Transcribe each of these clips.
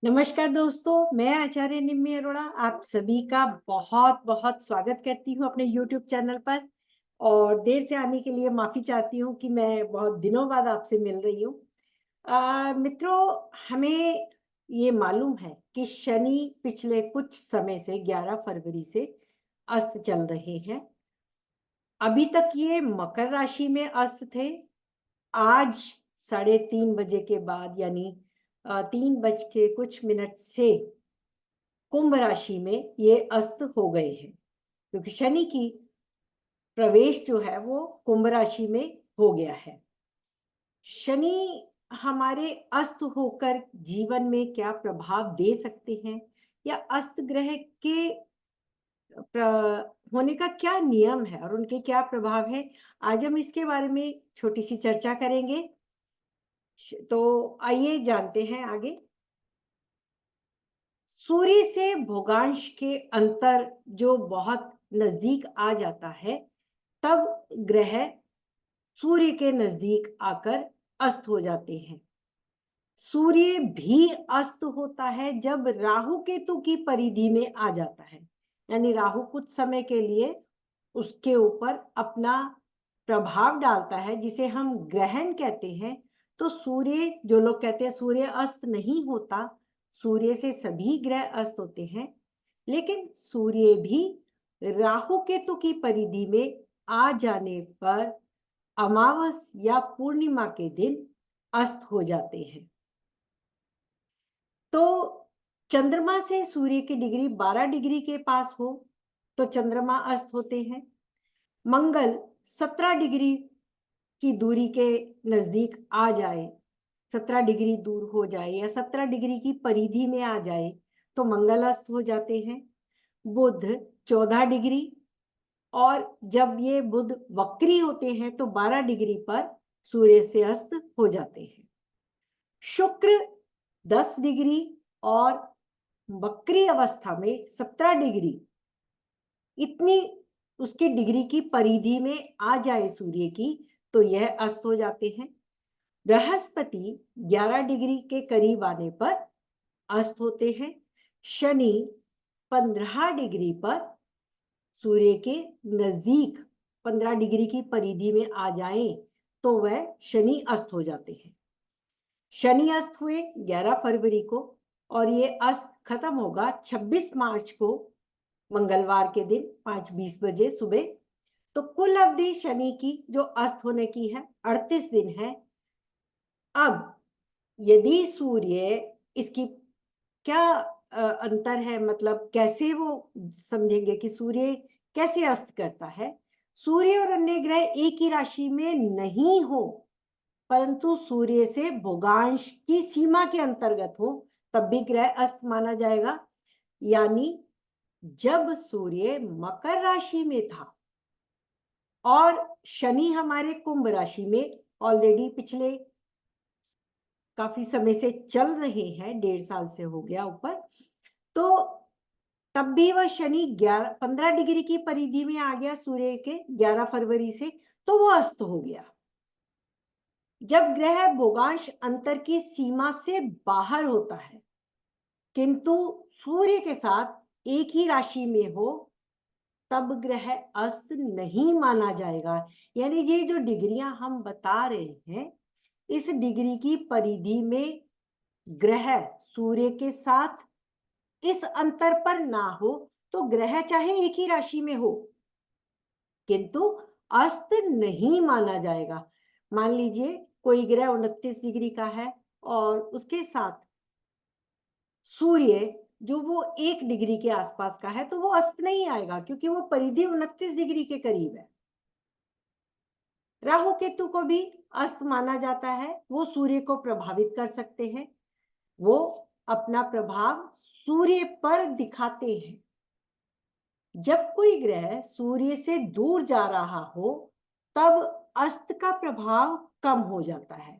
नमस्कार दोस्तों, मैं आचार्य निम्मी अरोड़ा आप सभी का बहुत बहुत स्वागत करती हूँ अपने YouTube चैनल पर। और देर से आने के लिए माफ़ी चाहती हूँ कि मैं बहुत दिनों बाद आपसे मिल रही हूँ। मित्रों, हमें ये मालूम है कि शनि पिछले कुछ समय से 11 फरवरी से अस्त चल रहे हैं। अभी तक ये मकर राशि में अस्त थे। आज 3:30 बजे के बाद यानी 3 बज के कुछ मिनट से कुंभ राशि में ये अस्त हो गए हैं, क्योंकि शनि की प्रवेश जो है वो कुंभ राशि में हो गया है। शनि हमारे अस्त होकर जीवन में क्या प्रभाव दे सकते हैं, या अस्त ग्रह के होने का क्या नियम है और उनके क्या प्रभाव है, आज हम इसके बारे में छोटी सी चर्चा करेंगे। तो आइए जानते हैं आगे। सूर्य से भोगांश के अंतर जो बहुत नजदीक आ जाता है, तब ग्रह सूर्य के नजदीक आकर अस्त हो जाते हैं। सूर्य भी अस्त होता है जब राहु केतु की परिधि में आ जाता है, यानी राहु कुछ समय के लिए उसके ऊपर अपना प्रभाव डालता है, जिसे हम ग्रहण कहते हैं। तो सूर्य, जो लोग कहते हैं सूर्य अस्त नहीं होता, सूर्य से सभी ग्रह अस्त होते हैं, लेकिन सूर्य भी राहु केतु की परिधि में आ जाने पर अमावस या पूर्णिमा के दिन अस्त हो जाते हैं। तो चंद्रमा से सूर्य की डिग्री 12 डिग्री के पास हो तो चंद्रमा अस्त होते हैं। मंगल 17 डिग्री की दूरी के नजदीक आ जाए, 17 डिग्री दूर हो जाए या 17 डिग्री की परिधि में आ जाए तो मंगल अस्त हो जाते हैं। बुध 14 डिग्री, और जब ये बुध वक्री होते हैं तो 12 डिग्री पर सूर्य से अस्त हो जाते हैं। शुक्र 10 डिग्री और वक्री अवस्था में 17 डिग्री, इतनी उसकी डिग्री की परिधि में आ जाए सूर्य की तो यह अस्त हो जाते हैं। बृहस्पति 11 डिग्री के करीब आने पर अस्त होते हैं। शनि 15 डिग्री पर सूर्य के नजदीक 15 डिग्री की परिधि में आ जाए तो वह शनि अस्त हो जाते हैं। शनि अस्त हुए 11 फरवरी को, और ये अस्त खत्म होगा 26 मार्च को मंगलवार के दिन 5:20 बजे सुबह। तो कुल अवधि शनि की जो अस्त होने की है 38 दिन है। अब यदि सूर्य, इसकी क्या अंतर है, मतलब कैसे वो समझेंगे कि सूर्य कैसे अस्त करता है। सूर्य और अन्य ग्रह एक ही राशि में नहीं हो, परंतु सूर्य से भोगांश की सीमा के अंतर्गत हो, तब भी ग्रह अस्त माना जाएगा। यानी जब सूर्य मकर राशि में था और शनि हमारे कुंभ राशि में ऑलरेडी पिछले काफी समय से चल रहे हैं, 1.5 साल से हो गया ऊपर, तो तब भी वह शनि 15 डिग्री की परिधि में आ गया सूर्य के 11 फरवरी से, तो वो अस्त हो गया। जब ग्रह भोगांश अंतर की सीमा से बाहर होता है किंतु सूर्य के साथ एक ही राशि में हो, तब ग्रह अस्त नहीं माना जाएगा। यानी ये जो डिग्रियां हम बता रहे हैं, इस डिग्री की परिधि में ग्रह सूर्य के साथ इस अंतर पर ना हो तो ग्रह चाहे एक ही राशि में हो किंतु अस्त नहीं माना जाएगा। मान लीजिए कोई ग्रह 29 डिग्री का है और उसके साथ सूर्य जो वो 1 डिग्री के आसपास का है, तो वो अस्त नहीं आएगा, क्योंकि वो परिधि 29 डिग्री के करीब है। राहु केतु को भी अस्त माना जाता है, वो सूर्य को प्रभावित कर सकते हैं, वो अपना प्रभाव सूर्य पर दिखाते हैं। जब कोई ग्रह सूर्य से दूर जा रहा हो तब अस्त का प्रभाव कम हो जाता है।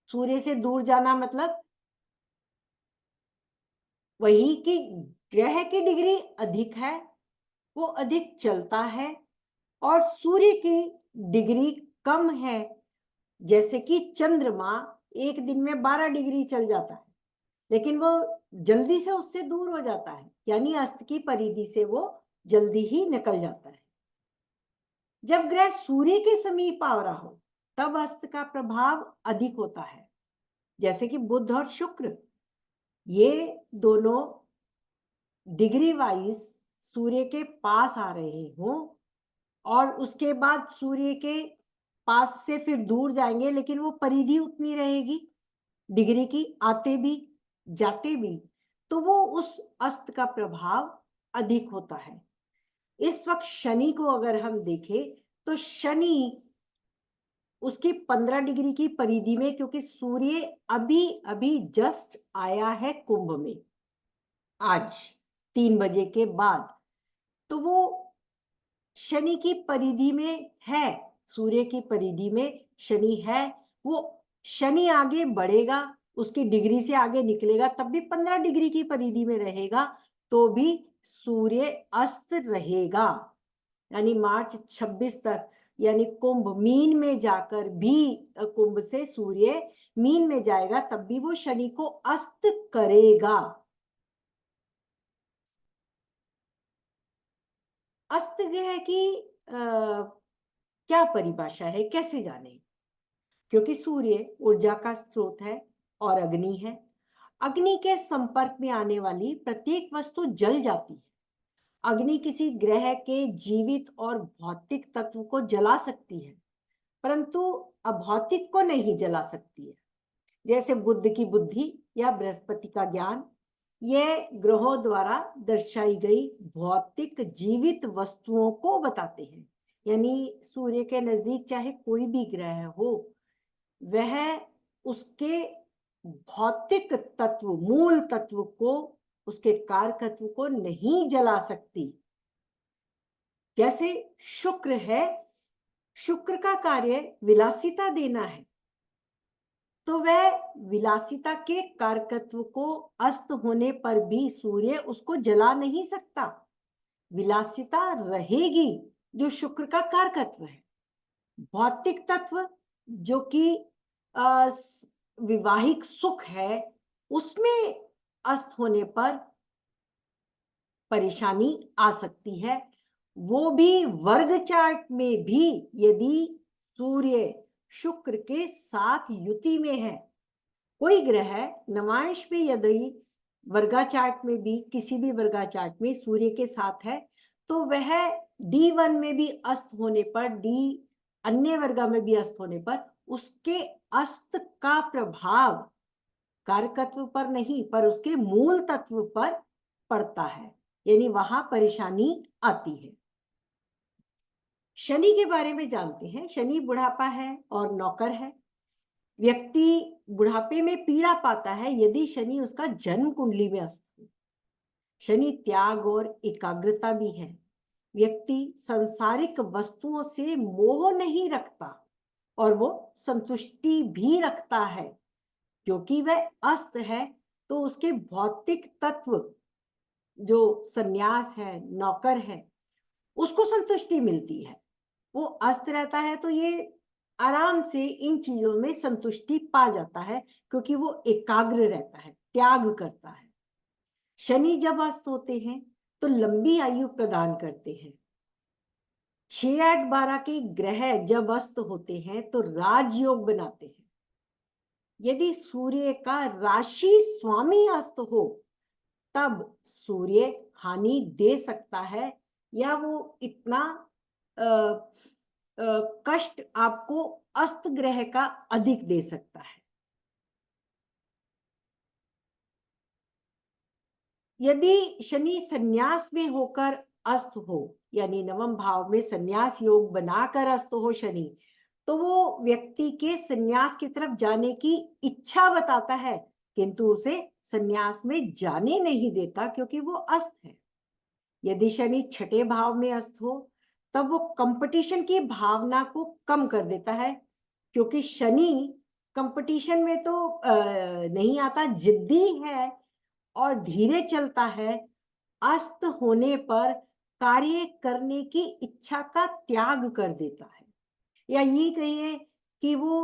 सूर्य से दूर जाना मतलब वही कि ग्रह की डिग्री अधिक है, वो अधिक चलता है, और सूर्य की डिग्री कम है। जैसे कि चंद्रमा एक दिन में 12 डिग्री चल जाता है, लेकिन वो जल्दी से उससे दूर हो जाता है, यानी अस्त की परिधि से वो जल्दी ही निकल जाता है। जब ग्रह सूर्य के समीप आ रहा हो तब अस्त का प्रभाव अधिक होता है, जैसे कि बुध और शुक्र, ये दोनों डिग्री वाइज सूर्य के पास आ रहे हों और उसके बाद सूर्य के पास से फिर दूर जाएंगे, लेकिन वो परिधि उतनी रहेगी डिग्री की, आते भी जाते भी, तो वो उस अस्त का प्रभाव अधिक होता है। इस वक्त शनि को अगर हम देखें तो शनि उसकी 15 डिग्री की परिधि में, क्योंकि सूर्य अभी अभी जस्ट आया है कुंभ में आज 3 बजे के बाद, तो वो शनि की परिधि में है, सूर्य की परिधि में शनि है। वो शनि आगे बढ़ेगा, उसकी डिग्री से आगे निकलेगा, तब भी 15 डिग्री की परिधि में रहेगा, तो भी सूर्य अस्त रहेगा। यानी मार्च 26 तक, यानी कुंभ मीन में जाकर भी, कुंभ से सूर्य मीन में जाएगा, तब भी वो शनि को अस्त करेगा। अस्त ग्रह की क्या परिभाषा है, कैसे जाने? क्योंकि सूर्य ऊर्जा का स्रोत है और अग्नि है। अग्नि के संपर्क में आने वाली प्रत्येक वस्तु जल जाती है। अग्नि किसी ग्रह के जीवित और भौतिक तत्व को जला सकती है, परंतु अभौतिक को नहीं जला सकती है। जैसे बुद्ध की बुद्धि या बृहस्पति का ज्ञान, यह ग्रहों द्वारा दर्शाई गई भौतिक जीवित वस्तुओं को बताते हैं। यानी सूर्य के नजदीक चाहे कोई भी ग्रह हो, वह उसके भौतिक तत्व, मूल तत्व को, उसके कारक तत्व को नहीं जला सकती। जैसे शुक्र है, शुक्र का कार्य विलासिता देना है, तो वह विलासिता के कारकत्व को अस्त होने पर भी सूर्य उसको जला नहीं सकता, विलासिता रहेगी, जो शुक्र का कारकत्व है। भौतिक तत्व जो कि विवाहिक सुख है, उसमें अस्त होने पर परेशानी आ सकती है। वो भी वर्ग चार्ट में भी, यदि सूर्य शुक्र के साथ युति में है, कोई ग्रह नवांश में यदि वर्गा चार्ट में भी, किसी भी वर्गा चार्ट में सूर्य के साथ है, तो वह D1 में भी अस्त होने पर, डी अन्य वर्गा में भी अस्त होने पर, उसके अस्त का प्रभाव कारकत्व पर नहीं, पर उसके मूल तत्व पर पड़ता है, यानी वहां परेशानी आती है। शनि के बारे में जानते हैं। शनि बुढ़ापा है और नौकर है। व्यक्ति बुढ़ापे में पीड़ा पाता है यदि शनि उसका जन्म कुंडली में अस्त हो। शनि त्याग और एकाग्रता भी है। व्यक्ति सांसारिक वस्तुओं से मोह नहीं रखता और वो संतुष्टि भी रखता है, क्योंकि वह अस्त है, तो उसके भौतिक तत्व जो सन्यास है, नौकर है, उसको संतुष्टि मिलती है। वो अस्त रहता है तो ये आराम से इन चीजों में संतुष्टि पा जाता है, क्योंकि वो एकाग्र रहता है, त्याग करता है। शनि जब अस्त होते हैं तो लंबी आयु प्रदान करते हैं। 6, 8, 12 के ग्रह जब अस्त होते हैं तो राजयोग बनाते हैं। यदि सूर्य का राशि स्वामी अस्त हो तब सूर्य हानि दे सकता है, या वो इतना कष्ट आपको अस्त ग्रह का अधिक दे सकता है। यदि शनि संन्यास में होकर अस्त हो, यानी नवम भाव में संन्यास योग बनाकर अस्त हो शनि, तो वो व्यक्ति के संन्यास की तरफ जाने की इच्छा बताता है, किंतु उसे संन्यास में जाने नहीं देता, क्योंकि वो अस्त है। यदि शनि छठे भाव में अस्त हो तब वो कंपटीशन की भावना को कम कर देता है, क्योंकि शनि कंपटीशन में तो नहीं आता, जिद्दी है और धीरे चलता है। अस्त होने पर कार्य करने की इच्छा का त्याग कर देता है, या ये कहिए कि वो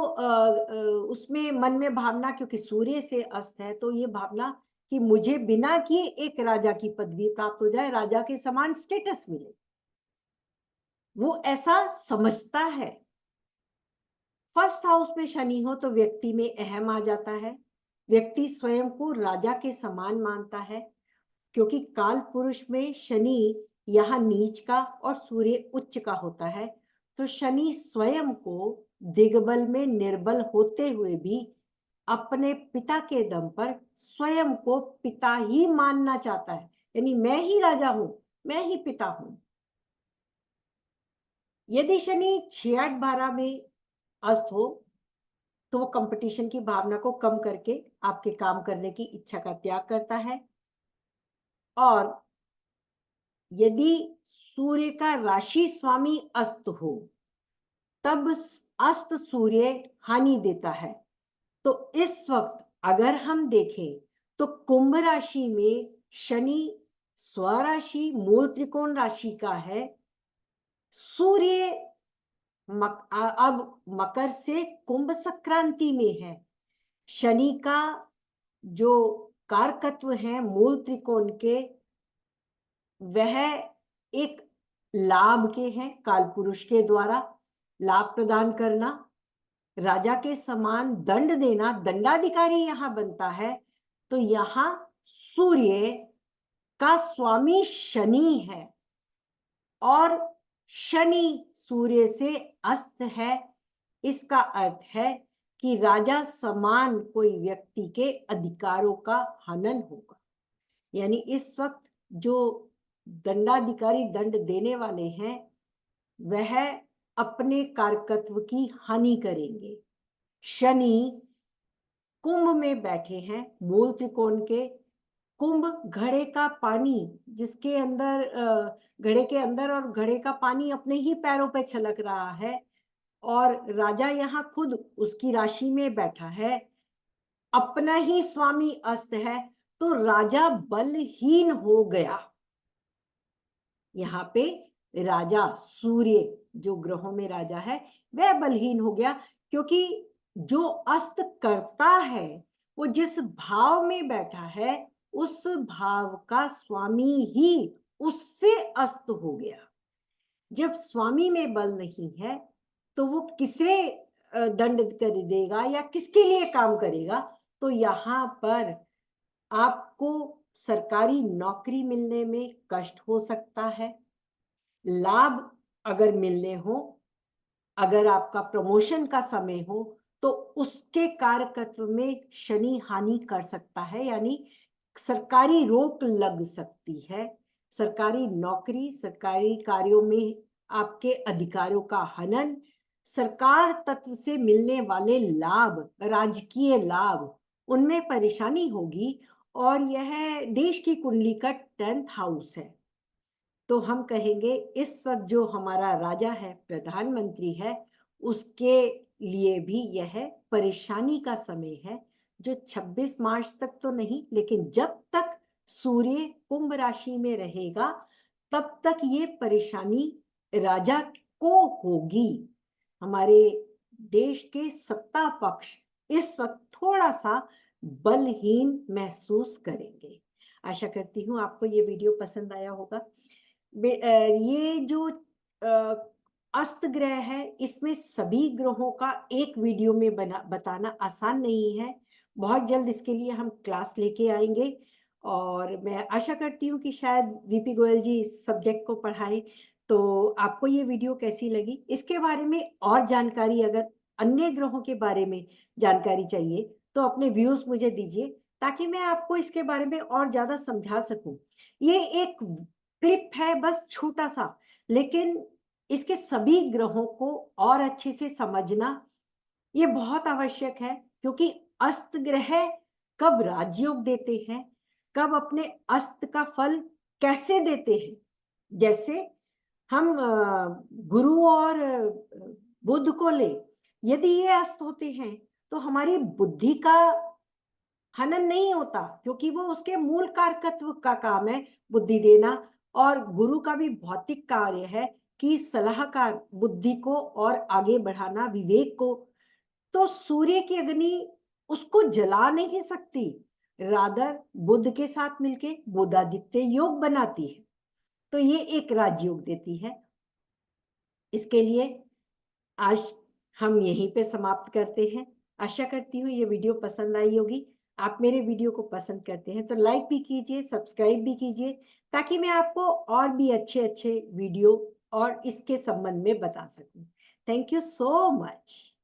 उसमें मन में भावना, क्योंकि सूर्य से अस्त है, तो ये भावना कि मुझे बिना किए एक राजा की पदवी प्राप्त हो जाए, राजा के समान स्टेटस मिले, वो ऐसा समझता है। फर्स्ट हाउस में शनि हो तो व्यक्ति में अहम आ जाता है, व्यक्ति स्वयं को राजा के समान मानता है, क्योंकि काल पुरुष में शनि यहाँ नीच का और सूर्य उच्च का होता है। तो शनि स्वयं को दिग्बल में निर्बल होते हुए भी अपने पिता के दम पर स्वयं को पिता ही मानना चाहता है, यानी मैं ही राजा हूं, मैं ही पिता हूं। यदि शनि 6-8-12 में अस्त हो तो वो कंपटीशन की भावना को कम करके आपके काम करने की इच्छा का त्याग करता है। और यदि सूर्य का राशि स्वामी अस्त हो तब अस्त सूर्य हानि देता है। तो इस वक्त अगर हम देखें तो कुंभ राशि में शनि स्वराशि मूल त्रिकोण राशि का है, सूर्य अब मकर से कुंभ संक्रांति में है। शनि का जो कारकत्व है मूल त्रिकोण के, वह एक लाभ के हैं, कालपुरुष के द्वारा लाभ प्रदान करना, राजा के समान दंड देना, दंडाधिकारी यहां बनता है। तो यहां सूर्य का स्वामी शनि है और शनि सूर्य से अस्त है। इसका अर्थ है कि राजा समान कोई व्यक्ति के अधिकारों का हनन होगा, यानी इस वक्त जो दंडाधिकारी दंड देने वाले हैं वह अपने कारकत्व की हानि करेंगे। शनि कुंभ में बैठे हैं मूल त्रिकोण के, कुंभ घड़े का पानी जिसके अंदर घड़े के अंदर और घड़े का पानी अपने ही पैरों पे छलक रहा है और राजा यहाँ खुद उसकी राशि में बैठा है, अपना ही स्वामी अस्त है, तो राजा बलहीन हो गया। यहाँ पे राजा सूर्य जो ग्रहों में राजा है वह बलहीन हो गया, क्योंकि जो अस्त करता है वो जिस भाव में बैठा है उस भाव का स्वामी ही उससे अस्त हो गया। जब स्वामी में बल नहीं है तो वो किसे दंड कर देगा या किसके लिए काम करेगा। तो यहाँ पर आपको सरकारी नौकरी मिलने में कष्ट हो सकता है, लाभ अगर मिलने हो, अगर आपका प्रमोशन का समय हो तो उसके कारकत्व में शनि हानि कर सकता है, यानी सरकारी रोक लग सकती है। सरकारी नौकरी, सरकारी कार्यों में आपके अधिकारों का हनन, सरकार तत्व से मिलने वाले लाभ, राजकीय लाभ, उनमें परेशानी होगी। और यह देश की कुंडली का 10th हाउस है। तो हम कहेंगे इस वक्त जो हमारा राजा है, प्रधानमंत्री है, उसके लिए भी यह परेशानी का समय है, जो 26 मार्च तक तो नहीं, लेकिन जब तक सूर्य कुंभ राशि में रहेगा तब तक ये परेशानी राजा को होगी। हमारे देश के सत्ता पक्ष इस वक्त थोड़ा सा बलहीन महसूस करेंगे। आशा करती हूँ आपको ये वीडियो पसंद आया होगा। ये जो अस्त ग्रह है, इसमें सभी ग्रहों का एक वीडियो में बताना आसान नहीं है। बहुत जल्द इसके लिए हम क्लास लेके आएंगे और मैं आशा करती हूँ कि शायद वीपी गोयल जी इस सब्जेक्ट को पढ़ाए। तो आपको ये वीडियो कैसी लगी, इसके बारे में और जानकारी, अगर अन्य ग्रहों के बारे में जानकारी चाहिए तो अपने व्यूज मुझे दीजिए, ताकि मैं आपको इसके बारे में और ज्यादा समझा सकूं। ये एक क्लिप है बस छोटा सा, लेकिन इसके सभी ग्रहों को और अच्छे से समझना ये बहुत आवश्यक है, क्योंकि अस्त ग्रह कब राजयोग देते हैं, कब अपने अस्त का फल कैसे देते हैं। जैसे हम गुरु और बुध को ले, यदि ये अस्त होते हैं तो हमारी बुद्धि का हनन नहीं होता, क्योंकि वो उसके मूल कारकत्व का काम है बुद्धि देना। और गुरु का भी भौतिक कार्य है कि सलाहकार बुद्धि को और आगे बढ़ाना, विवेक को तो सूर्य की अग्नि उसको जला नहीं सकती, रादर बुध के साथ मिलके बुधादित्य योग बनाती है, तो ये एक राजयोग देती है। इसके लिए आज हम यहीं पे समाप्त करते हैं। आशा करती हूँ ये वीडियो पसंद आई होगी। आप मेरे वीडियो को पसंद करते हैं तो लाइक भी कीजिए, सब्सक्राइब भी कीजिए, ताकि मैं आपको और भी अच्छे अच्छे वीडियो और इसके संबंध में बता सकूं। Thank you so much.